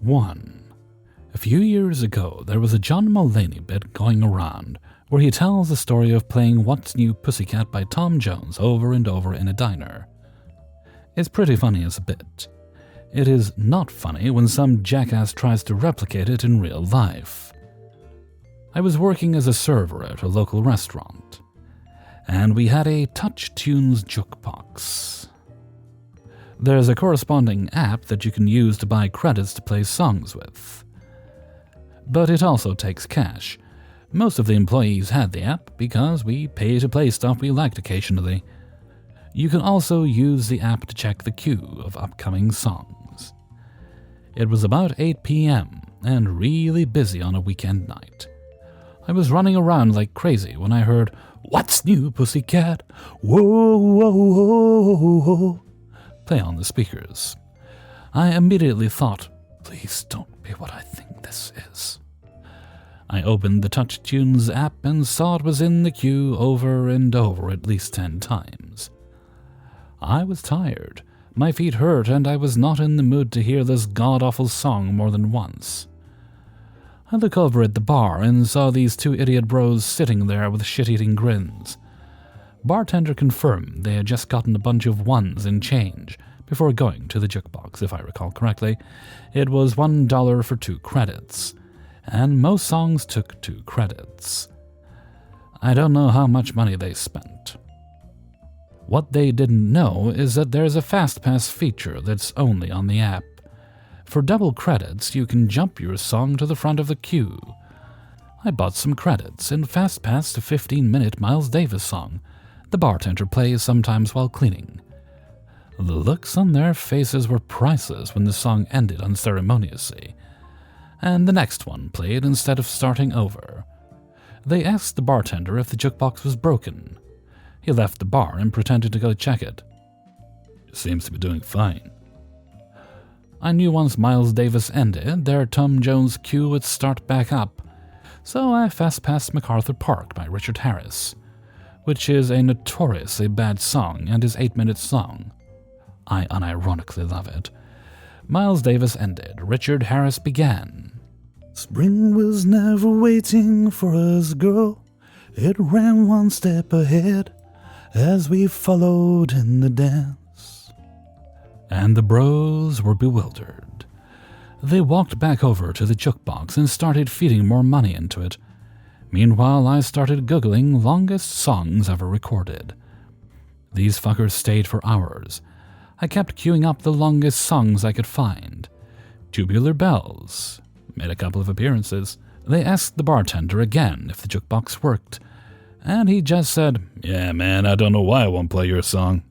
1. A few years ago, there was a John Mulaney bit going around where he tells the story of playing What's New Pussycat by Tom Jones over and over in a diner. It's pretty funny as a bit. It is not funny when some jackass tries to replicate it in real life. I was working as a server at a local restaurant, and we had a Touch Tunes jukebox. There's a corresponding app that you can use to buy credits to play songs with. But it also takes cash. Most of the employees had the app because we pay to play stuff we liked occasionally. You can also use the app to check the queue of upcoming songs. It was about 8 p.m. and really busy on a weekend night. I was running around like crazy when I heard, "What's New, Pussycat? Whoa, whoa, whoa, whoa," play on the speakers. I immediately thought, please don't be what I think this is. I opened the Touch Tunes app and saw it was in the queue over and over at least 10 times. I was tired, my feet hurt, and I was not in the mood to hear this god-awful song more than once. I look over at the bar and saw these two idiot bros sitting there with shit-eating grins. Bartender confirmed they had just gotten a bunch of ones in change before going to the jukebox, if I recall correctly. It was $1 for 2 credits, and most songs took 2 credits. I don't know how much money they spent. What they didn't know is that there's a FastPass feature that's only on the app. For double credits, you can jump your song to the front of the queue. I bought some credits and FastPassed a 15-minute Miles Davis song the bartender plays sometimes while cleaning. The looks on their faces were priceless when the song ended unceremoniously, and the next one played instead of starting over. They asked the bartender if the jukebox was broken. He left the bar and pretended to go check it. "It seems to be doing fine." I knew once Miles Davis ended, their Tom Jones queue would start back up, so I fast-passed MacArthur Park by Richard Harris, which is a notoriously bad song and is 8 minutes long. I unironically love it. Miles Davis ended, Richard Harris began. "Spring was never waiting for us, girl. It ran one step ahead as we followed in the dance." And the bros were bewildered. They walked back over to the jukebox and started feeding more money into it. Meanwhile, I started Googling longest songs ever recorded. These fuckers stayed for hours. I kept queuing up the longest songs I could find. Tubular Bells made a couple of appearances. They asked the bartender again if the jukebox worked, and he just said, "Yeah, man, I don't know why I won't play your song."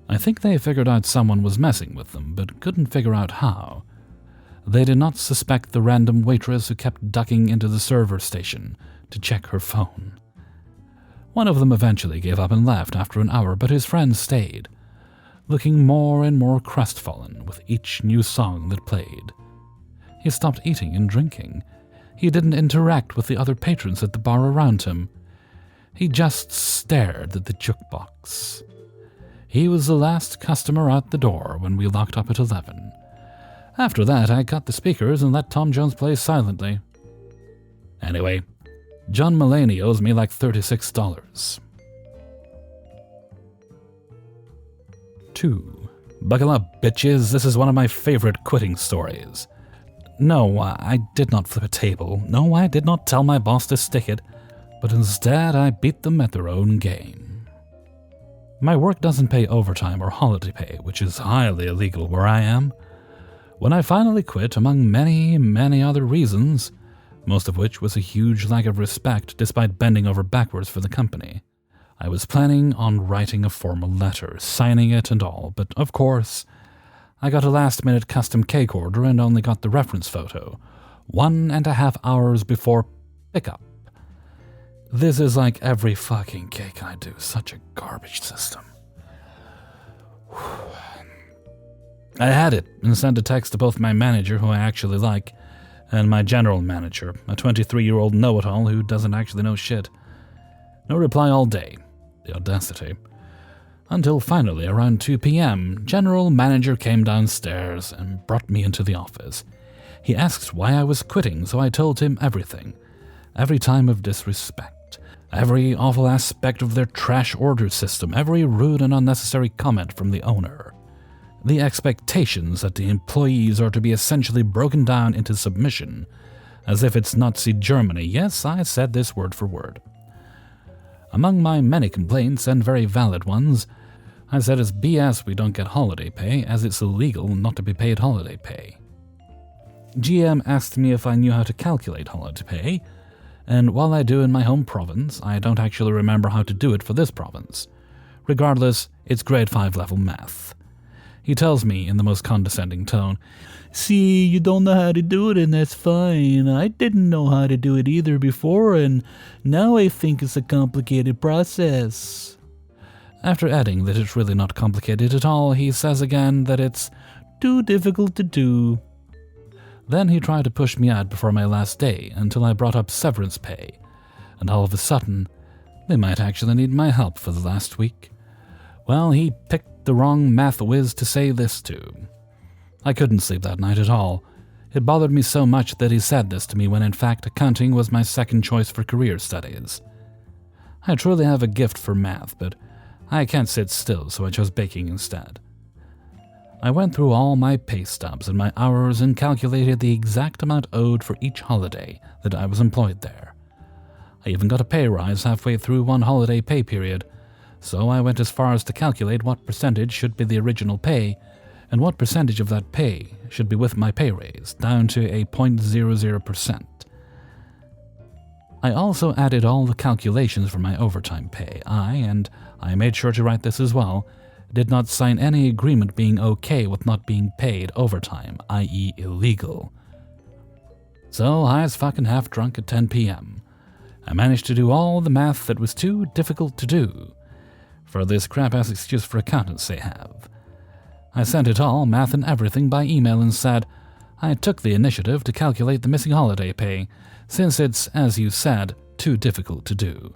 I think they figured out someone was messing with them, but couldn't figure out how. They did not suspect the random waitress who kept ducking into the server station to check her phone. One of them eventually gave up and left after an hour, but his friend stayed, looking more and more crestfallen with each new song that played. He stopped eating and drinking. He didn't interact with the other patrons at the bar around him. He just stared at the jukebox. He was the last customer out the door when we locked up at 11. After that, I cut the speakers and let Tom Jones play silently. Anyway, John Mulaney owes me like $36. 2. Buckle up, bitches. This is one of my favorite quitting stories. No, I did not flip a table. No, I did not tell my boss to stick it. But instead, I beat them at their own game. My work doesn't pay overtime or holiday pay, which is highly illegal where I am. When I finally quit, among many, many other reasons, most of which was a huge lack of respect despite bending over backwards for the company, I was planning on writing a formal letter, signing it and all, but of course, I got a last-minute custom cake order and only got the reference photo 1.5 hours before pickup. This is like every fucking cake I do, such a garbage system. I had it and sent a text to both my manager, who I actually like, and my general manager, a 23-year-old know-it-all who doesn't actually know shit. No reply all day. The audacity. Until finally, around 2 p.m., general manager came downstairs and brought me into the office. He asked why I was quitting, so I told him everything. Every time of disrespect. Every awful aspect of their trash order system. Every rude and unnecessary comment from the owner. The expectations that the employees are to be essentially broken down into submission. As if it's Nazi Germany. Yes, I said this word for word. Among my many complaints, and very valid ones, I said it's BS we don't get holiday pay, as it's illegal not to be paid holiday pay. GM asked me if I knew how to calculate holiday pay, and while I do in my home province, I don't actually remember how to do it for this province. Regardless, it's grade 5 level math. He tells me in the most condescending tone, "See, you don't know how to do it and that's fine. I didn't know how to do it either before and now I think it's a complicated process." After adding that it's really not complicated at all, he says again that it's too difficult to do. Then he tried to push me out before my last day until I brought up severance pay, and all of a sudden, they might actually need my help for the last week. Well, he picked the wrong math whiz to say this to. I couldn't sleep that night at all. It bothered me so much that he said this to me when in fact accounting was my second choice for career studies. I truly have a gift for math, but I can't sit still, so I chose baking instead. I went through all my pay stubs and my hours and calculated the exact amount owed for each holiday that I was employed there. I even got a pay rise halfway through one holiday pay period, so I went as far as to calculate what percentage should be the original pay and what percentage of that pay should be with my pay raise, down to a 0.00%. I also added all the calculations for my overtime pay. And I made sure to write this as well, did not sign any agreement being okay with not being paid overtime, i.e. illegal. So, high as fucking half drunk at 10 p.m., I managed to do all the math that was too difficult to do, for this crap-ass excuse for accountants they have. I sent it all, math and everything, by email and said, I took the initiative to calculate the missing holiday pay, since it's, as you said, too difficult to do.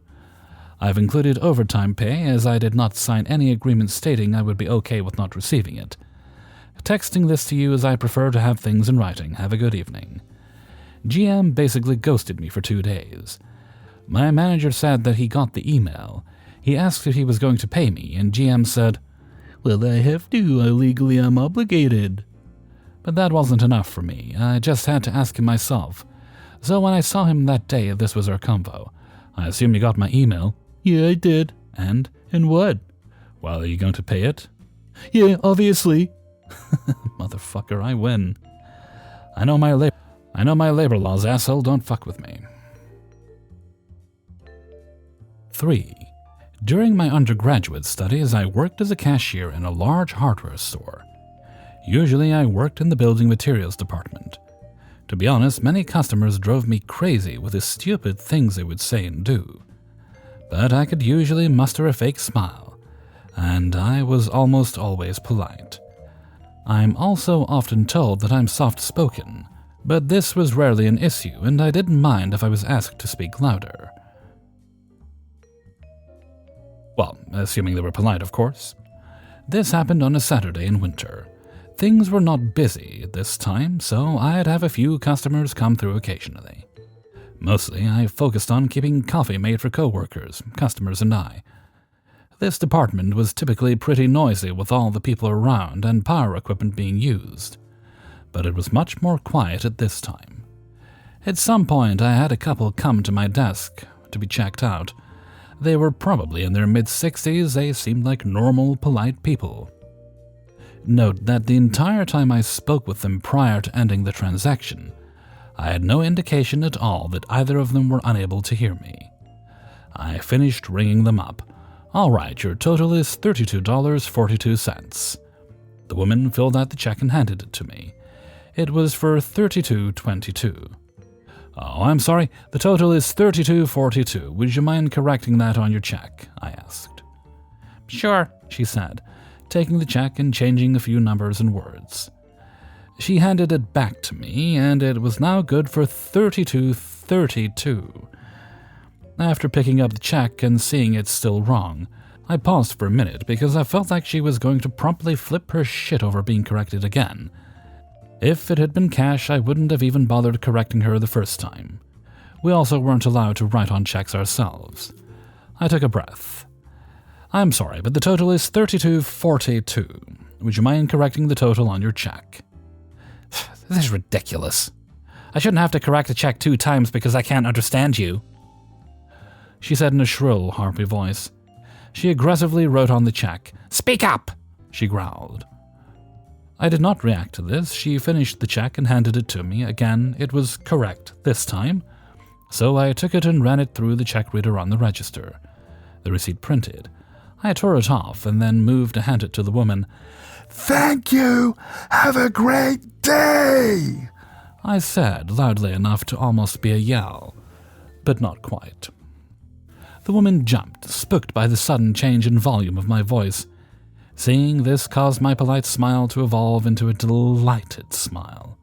I've included overtime pay as I did not sign any agreement stating I would be okay with not receiving it. Texting this to you as I prefer to have things in writing. Have a good evening. GM basically ghosted me for 2 days. My manager said that he got the email. He asked if he was going to pay me, and GM said, "Well, I have to. I legally am obligated." But that wasn't enough for me. I just had to ask him myself. So when I saw him that day, this was our convo. I assume you got my email. "Yeah, I did." And what?" "Well, are you going to pay it?" "Yeah, obviously." Motherfucker, I win. I know my labor laws, asshole. Don't fuck with me. 3. During my undergraduate studies, I worked as a cashier in a large hardware store. Usually, I worked in the building materials department. To be honest, many customers drove me crazy with the stupid things they would say and do. But I could usually muster a fake smile, and I was almost always polite. I'm also often told that I'm soft-spoken, but this was rarely an issue, and I didn't mind if I was asked to speak louder. Well, assuming they were polite, of course. This happened on a Saturday in winter. Things were not busy at this time, so I'd have a few customers come through occasionally. Mostly, I focused on keeping coffee made for coworkers, customers, and I. This department was typically pretty noisy with all the people around and power equipment being used, but it was much more quiet at this time. At some point, I had a couple come to my desk to be checked out. They were probably in their mid-60s. They seemed like normal, polite people. Note that the entire time I spoke with them prior to ending the transaction, I had no indication at all that either of them were unable to hear me. I finished ringing them up. "All right, your total is $32.42. The woman filled out the check and handed it to me. It was for $32.22. "Oh, I'm sorry, the total is $32.42. Would you mind correcting that on your check?" I asked. "Sure," she said, taking the check and changing a few numbers and words. She handed it back to me, and it was now good for $32.32. After picking up the check and seeing it's still wrong, I paused for a minute because I felt like she was going to promptly flip her shit over being corrected again. If it had been cash, I wouldn't have even bothered correcting her the first time. We also weren't allowed to write on checks ourselves. I took a breath. I'm sorry, but the total is $32.42. Would you mind correcting the total on your check? This is ridiculous. I shouldn't have to correct a check 2 times because I can't understand you, she said in a shrill, harpy voice. She aggressively wrote on the check. Speak up, she growled. I did not react to this. She finished the check and handed it to me. Again, it was correct this time. So I took it and ran it through the check reader on the register. The receipt printed. I tore it off and then moved to hand it to the woman. Thank you! Have a great day! I said, loudly enough to almost be a yell, but not quite. The woman jumped, spooked by the sudden change in volume of my voice. Seeing this caused my polite smile to evolve into a delighted smile.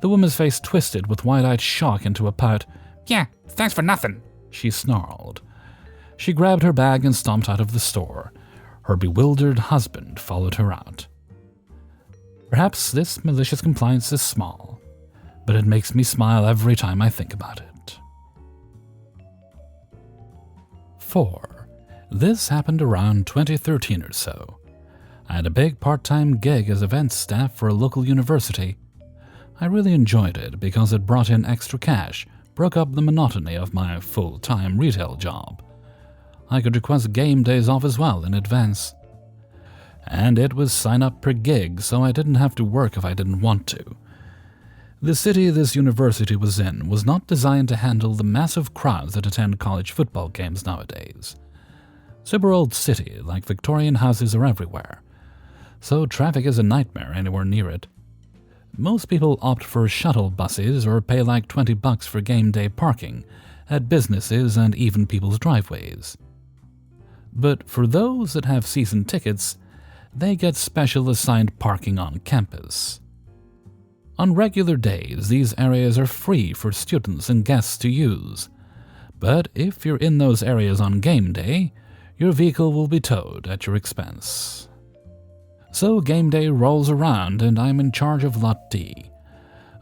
The woman's face twisted with wide-eyed shock into a pout. Yeah, thanks for nothing, she snarled. She grabbed her bag and stomped out of the store. Her bewildered husband followed her out. Perhaps this malicious compliance is small, but it makes me smile every time I think about it. 4. This happened around 2013 or so. I had a big part-time gig as events staff for a local university. I really enjoyed it because it brought in extra cash, broke up the monotony of my full-time retail job. I could request game days off as well in advance. And it was sign-up per gig, so I didn't have to work if I didn't want to. The city this university was in was not designed to handle the massive crowds that attend college football games nowadays. Super old city, like Victorian houses, are everywhere, so traffic is a nightmare anywhere near it. Most people opt for shuttle buses or pay like $20 for game day parking at businesses and even people's driveways. But for those that have season tickets, they get special assigned parking on campus. On regular days, these areas are free for students and guests to use. But if you're in those areas on game day, your vehicle will be towed at your expense. So game day rolls around and I'm in charge of Lot D.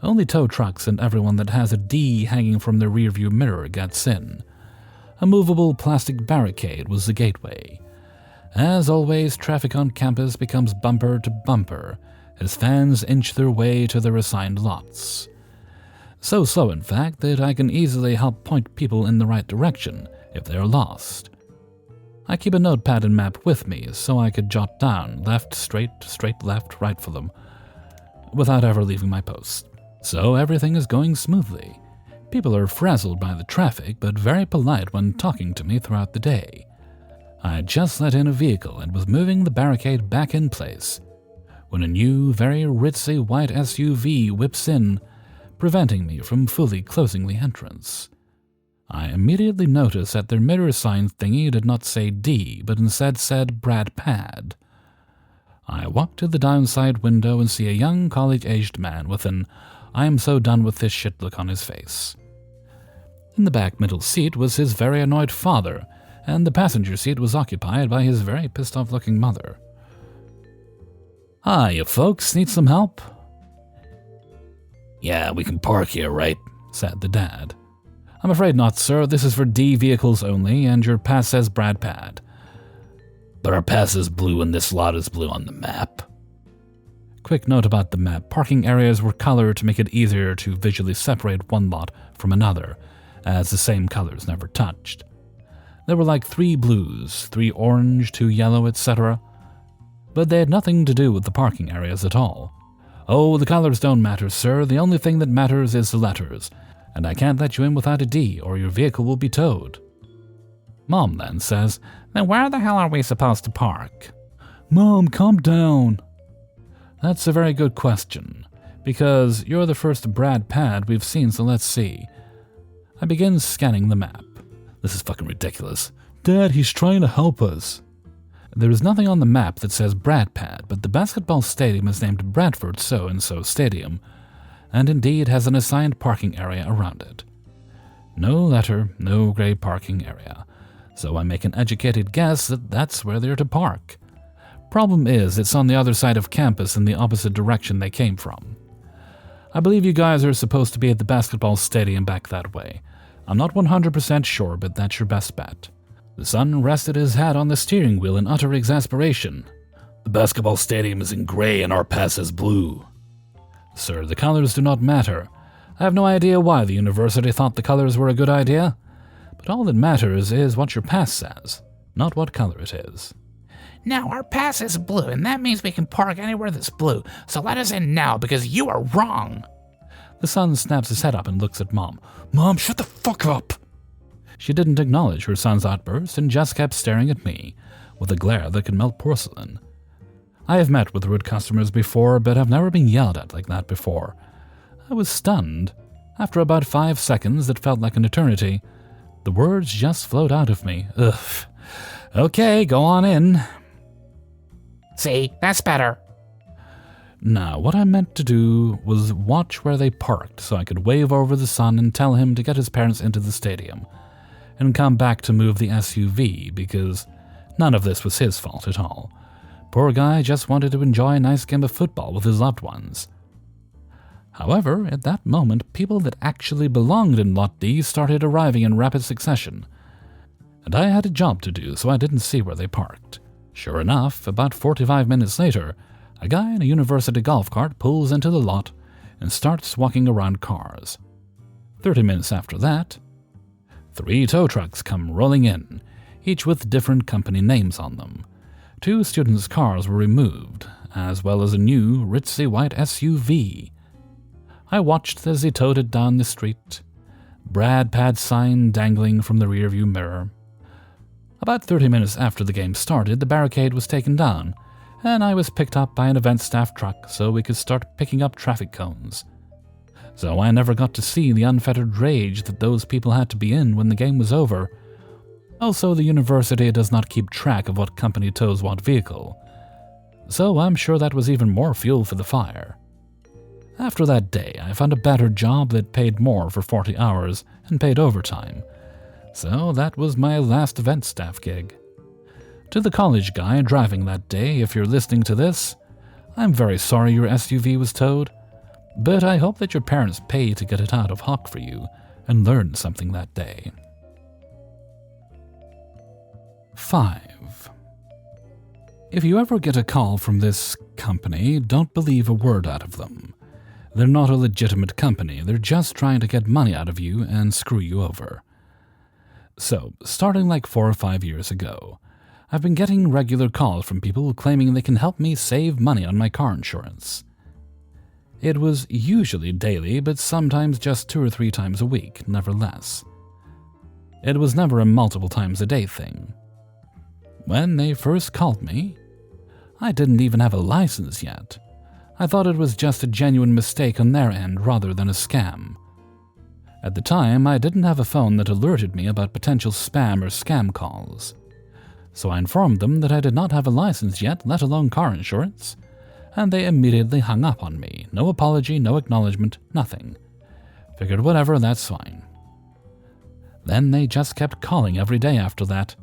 Only tow trucks and everyone that has a D hanging from their rearview mirror gets in. A movable plastic barricade was the gateway. As always, traffic on campus becomes bumper to bumper as fans inch their way to their assigned lots. So slow, in fact, that I can easily help point people in the right direction if they are lost. I keep a notepad and map with me so I could jot down left, straight, left, right for them, without ever leaving my post. So everything is going smoothly. People are frazzled by the traffic, but very polite when talking to me throughout the day. I had just let in a vehicle and was moving the barricade back in place when a new, very ritzy white SUV whips in, preventing me from fully closing the entrance. I immediately noticed that their mirror sign thingy did not say D, but instead said Brad Pad. I walk to the downside window and see a young college-aged man with an "I am so done with this shit" look on his face. In the back middle seat was his very annoyed father, and the passenger seat was occupied by his very pissed-off-looking mother. "Hi, you folks, need some help?" "Yeah, we can park here, right?" said the dad. "I'm afraid not, sir. This is for D vehicles only, and your pass says Brad Pad." "But our pass is blue and this lot is blue on the map." Quick note about the map. Parking areas were colored to make it easier to visually separate one lot from another, as the same colors never touched. There were like 3 blues, 3 orange, 2 yellow, etc. But they had nothing to do with the parking areas at all. "Oh, the colors don't matter, sir. The only thing that matters is the letters, and I can't let you in without a D, or your vehicle will be towed." Mom then says, "Then where the hell are we supposed to park?" "Mom, calm down." That's a very good question, because you're the first Brad Pad we've seen, so let's see. I begin scanning the map. This is fucking ridiculous. "Dad, he's trying to help us." There is nothing on the map that says Brad Pad, but the basketball stadium is named Bradford So-and-So Stadium, and indeed has an assigned parking area around it. No letter, no gray parking area, so I make an educated guess that that's where they're to park. Problem is, it's on the other side of campus in the opposite direction they came from. I believe you guys are supposed to be at the basketball stadium back that way. I'm not 100% sure, but that's your best bet. The son rested his head on the steering wheel in utter exasperation. The basketball stadium is in gray and our pass is blue. Sir, the colors do not matter. I have no idea why the university thought the colors were a good idea, but all that matters is what your pass says, not what color it is. Now, our pass is blue, and that means we can park anywhere that's blue, so let us in now because you are wrong. The son snaps his head up and looks at Mom. Mom, shut the fuck up! She didn't acknowledge her son's outburst and just kept staring at me, with a glare that could melt porcelain. I have met with rude customers before, but have never been yelled at like that before. I was stunned. After about 5 seconds that felt like an eternity, the words just flowed out of me. Ugh. Okay, go on in. See, that's better. Now, what I meant to do was watch where they parked so I could wave over the son and tell him to get his parents into the stadium, and come back to move the SUV because none of this was his fault at all. Poor guy just wanted to enjoy a nice game of football with his loved ones. However, at that moment, people that actually belonged in Lot D started arriving in rapid succession, and I had a job to do, so I didn't see where they parked. Sure enough, about 45 minutes later, a guy in a university golf cart pulls into the lot and starts walking around cars. 30 minutes after that, 3 tow trucks come rolling in, each with different company names on them. 2 students' cars were removed, as well as a new, ritzy white SUV. I watched as he towed it down the street, Brad Pad sign dangling from the rearview mirror. About 30 minutes after the game started, the barricade was taken down, and I was picked up by an event staff truck so we could start picking up traffic cones. So I never got to see the unfettered rage that those people had to be in when the game was over. Also, the university does not keep track of what company tows what vehicle, so I'm sure that was even more fuel for the fire. After that day, I found a better job that paid more for 40 hours and paid overtime. So that was my last event staff gig. To the college guy driving that day, if you're listening to this, I'm very sorry your SUV was towed, but I hope that your parents paid to get it out of hock for you and learned something that day. 5. If you ever get a call from this company, don't believe a word out of them. They're not a legitimate company, they're just trying to get money out of you and screw you over. So, starting like 4 or 5 years ago, I've been getting regular calls from people claiming they can help me save money on my car insurance. It was usually daily, but sometimes just 2 or 3 times a week, never less. It was never a multiple times a day thing. When they first called me, I didn't even have a license yet. I thought it was just a genuine mistake on their end rather than a scam. At the time, I didn't have a phone that alerted me about potential spam or scam calls. So I informed them that I did not have a license yet, let alone car insurance, and they immediately hung up on me. No apology, no acknowledgement, nothing. Figured whatever, that's fine. Then they just kept calling every day after that.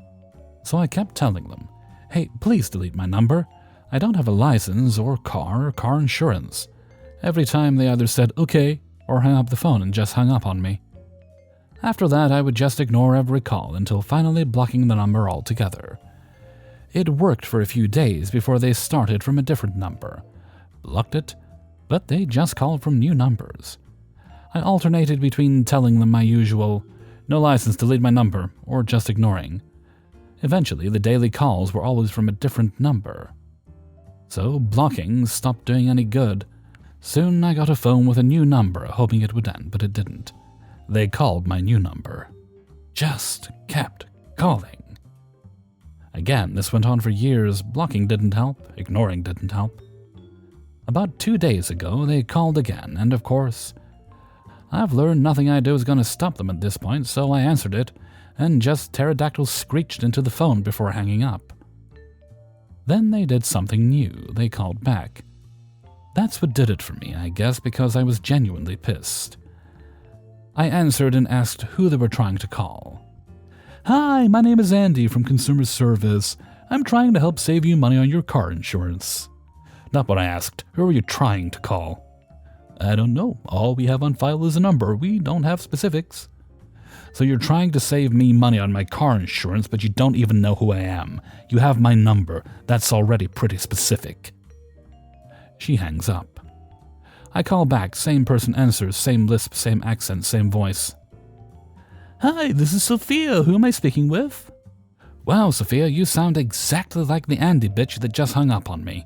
So I kept telling them, hey, please delete my number. I don't have a license or car insurance. Every time they either said okay or hung up the phone and just hung up on me. After that, I would just ignore every call until finally blocking the number altogether. It worked for a few days before they started from a different number. Blocked it, but they just called from new numbers. I alternated between telling them my usual, no license, delete my number, or just ignoring. Eventually, the daily calls were always from a different number. So blocking stopped doing any good. Soon I got a phone with a new number, hoping it would end, but it didn't. They called my new number. Just kept calling. Again, this went on for years. Blocking didn't help, ignoring didn't help. About 2 days ago, they called again, and of course, I've learned nothing I do is going to stop them at this point, so I answered it, and just pterodactyl screeched into the phone before hanging up. Then they did something new. They called back. That's what did it for me, I guess, because I was genuinely pissed. I answered and asked who they were trying to call. Hi, my name is Andy from Consumer Service. I'm trying to help save you money on your car insurance. Not what I asked. Who are you trying to call? I don't know. All we have on file is a number. We don't have specifics. So you're trying to save me money on my car insurance, but you don't even know who I am. You have my number. That's already pretty specific. She hangs up. I call back. Same person answers. Same lisp, same accent, same voice. Hi, this is Sophia. Who am I speaking with? Wow, Sophia, you sound exactly like the Andy bitch that just hung up on me.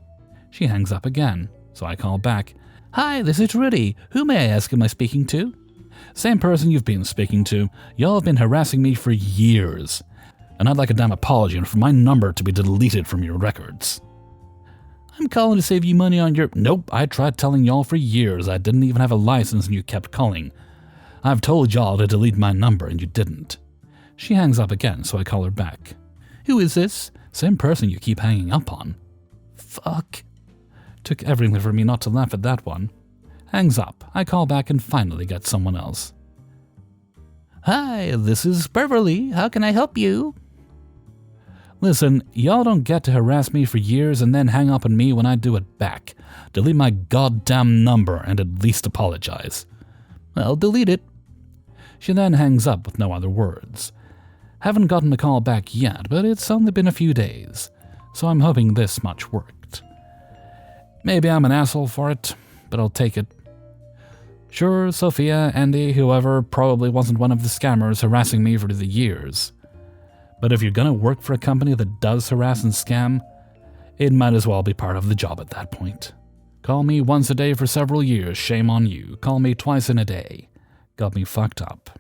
She hangs up again. So I call back. Hi, this is Rudy. Who may I ask am I speaking to? Same person you've been speaking to. Y'all have been harassing me for years. And I'd like a damn apology and for my number to be deleted from your records. I'm calling to save you money on your... Nope, I tried telling y'all for years I didn't even have a license and you kept calling. I've told y'all to delete my number and you didn't. She hangs up again, so I call her back. Who is this? Same person you keep hanging up on. Fuck. Took everything for me not to laugh at that one. Hangs up. I call back and finally get someone else. Hi, this is Beverly. How can I help you? Listen, y'all don't get to harass me for years and then hang up on me when I do it back. Delete my goddamn number and at least apologize. Well, delete it. She then hangs up with no other words. Haven't gotten a call back yet, but it's only been a few days, so I'm hoping this much worked. Maybe I'm an asshole for it, but I'll take it. Sure, Sophia, Andy, whoever probably wasn't one of the scammers harassing me for the years. But if you're gonna work for a company that does harass and scam, it might as well be part of the job at that point. Call me once a day for several years, shame on you. Call me twice in a day. Got me fucked up.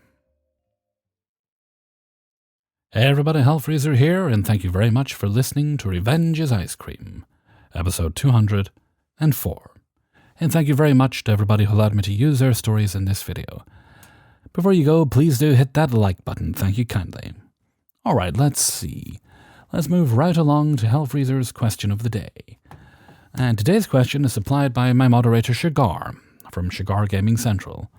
Hey everybody, Hellfreezer here, and thank you very much for listening to Revenge is Ice Cream, episode 204. And thank you very much to everybody who allowed me to use their stories in this video. Before you go, please do hit that like button, thank you kindly. Alright, let's see. Let's move right along to Hellfreezer's question of the day. And today's question is supplied by my moderator Shigar, from Shigar Gaming Central.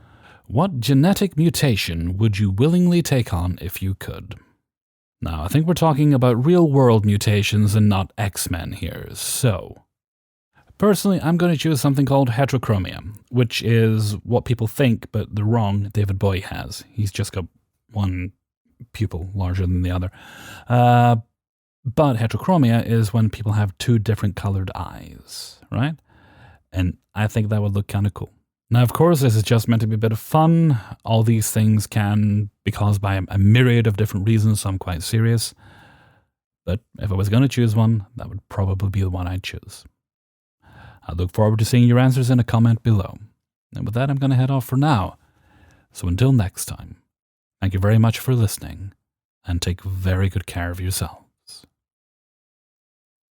What genetic mutation would you willingly take on if you could? Now, I think we're talking about real-world mutations and not X-Men here, so... Personally, I'm going to choose something called heterochromia, which is what people think, but the wrong David Bowie has. He's just got one pupil larger than the other. But heterochromia is when people have two different colored eyes, right? And I think that would look kind of cool. Now, of course, this is just meant to be a bit of fun. All these things can be caused by a myriad of different reasons, some quite serious. But if I was going to choose one, that would probably be the one I'd choose. I look forward to seeing your answers in a comment below. And with that, I'm going to head off for now. So until next time, thank you very much for listening, and take very good care of yourself.